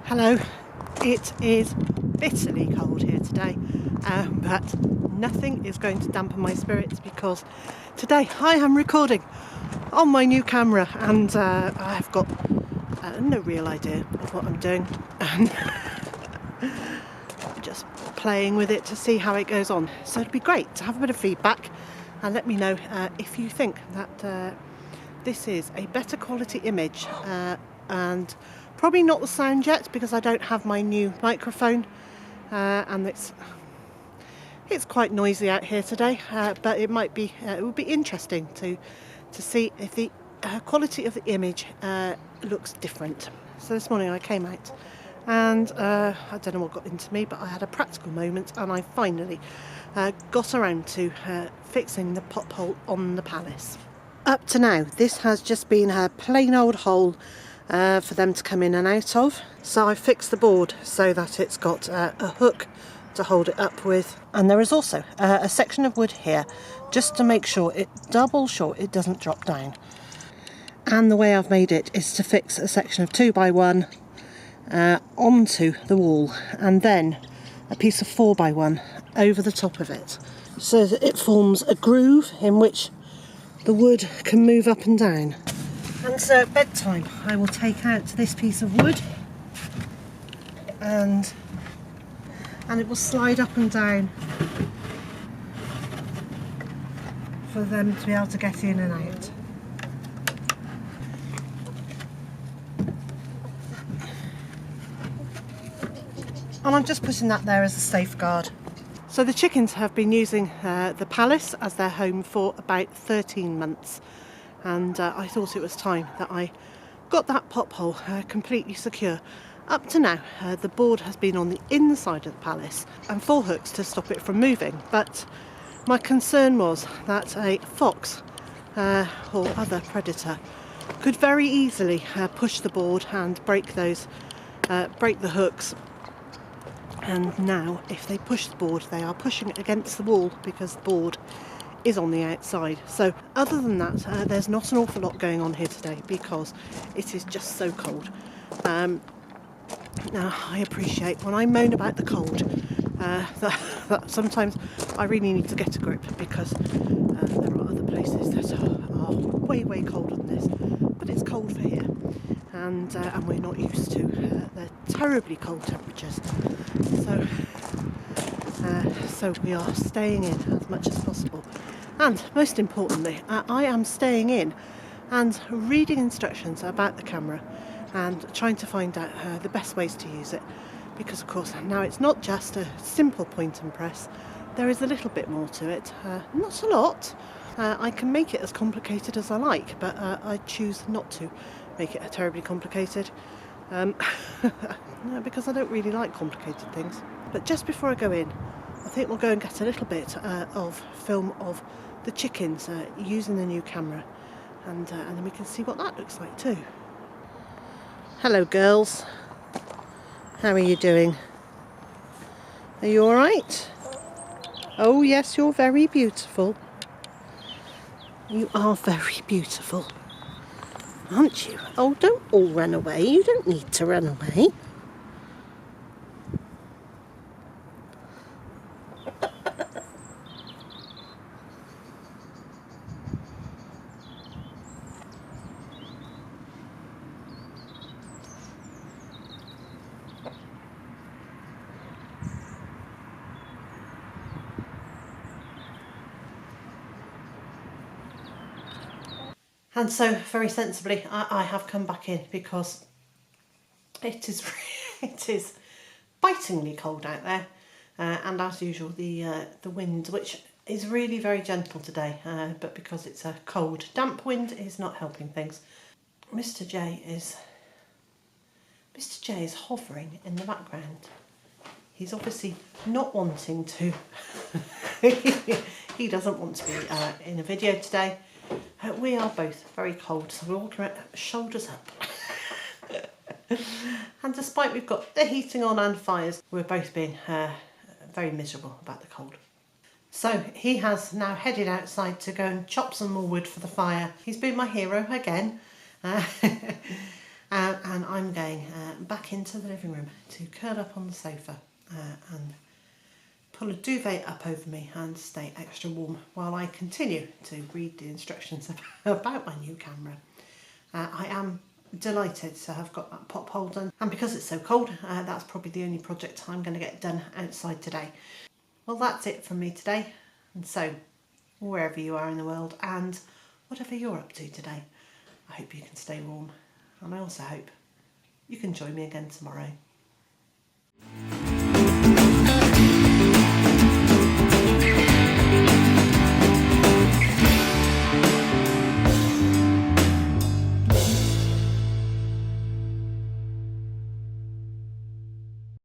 Hello, it is bitterly cold here today, but nothing is going to dampen my spirits because today I am recording on my new camera and I've got no real idea of what I'm doing and just playing with it to see how it goes on. So it'd be great to have a bit of feedback and let me know if you think that this is a better quality image and probably not the sound yet because I don't have my new microphone and it's quite noisy out here today, but it might be it would be interesting to see if the quality of the image looks different. So this morning I came out and I don't know what got into me, but I had a practical moment and I finally got around to fixing the pop hole on the palace. Up to now this has just been a plain old hole for them to come in and out of. So I fixed the board so that it's got a hook to hold it up with, and there is also a section of wood here just to make sure it it doesn't drop down. And the way I've made it is to fix a section of 2x1 onto the wall and then a piece of 4x1 over the top of it so that it forms a groove in which the wood can move up and down. And so at bedtime I will take out this piece of wood and it will slide up and down for them to be able to get in and out. And I'm just putting that there as a safeguard. So the chickens have been using the palace as their home for about 13 months. And I thought it was time that I got that pop hole completely secure. Up to now the board has been on the inside of the palace and 4 hooks to stop it from moving, but my concern was that a fox or other predator could very easily push the board and break the hooks. And now if they push the board they are pushing it against the wall because the board is on the outside. So other than that there's not an awful lot going on here today because it is just so cold. Now I appreciate when I moan about the cold that sometimes I really need to get a grip because there are other places that are way colder than this, but it's cold for here and we're not used to the terribly cold temperatures, so we are staying in as much as possible. And most importantly, I am staying in and reading instructions about the camera and trying to find out the best ways to use it, because of course now it's not just a simple point and press, there is a little bit more to it, not a lot. I can make it as complicated as I like, but I choose not to make it terribly complicated because I don't really like complicated things. But just before I go in, I think we'll go and get a little bit of film of the chickens using the new camera, and then we can see what that looks like too. Hello girls, how are you doing? Are you alright? Oh yes, you're very beautiful. You are very beautiful, aren't you? Oh, don't all run away, you don't need to run away. And so, very sensibly, I have come back in because it is bitingly cold out there, and as usual, the wind, which is really very gentle today, but because it's a cold, damp wind, is not helping things. Mr. J is hovering in the background. He's obviously not wanting to. He doesn't want to be in a video today. We are both very cold, so we're walking around shoulders up. And despite we've got the heating on and fires, we're both being very miserable about the cold. So he has now headed outside to go and chop some more wood for the fire. He's been my hero again. And I'm going back into the living room to curl up on the sofa and pull a duvet up over me and stay extra warm while I continue to read the instructions about my new camera. I am delighted to have got that pop hole done, and because it's so cold, that's probably the only project I'm going to get done outside today. Well, that's it from me today, and so wherever you are in the world and whatever you're up to today, I hope you can stay warm, and I also hope you can join me again tomorrow.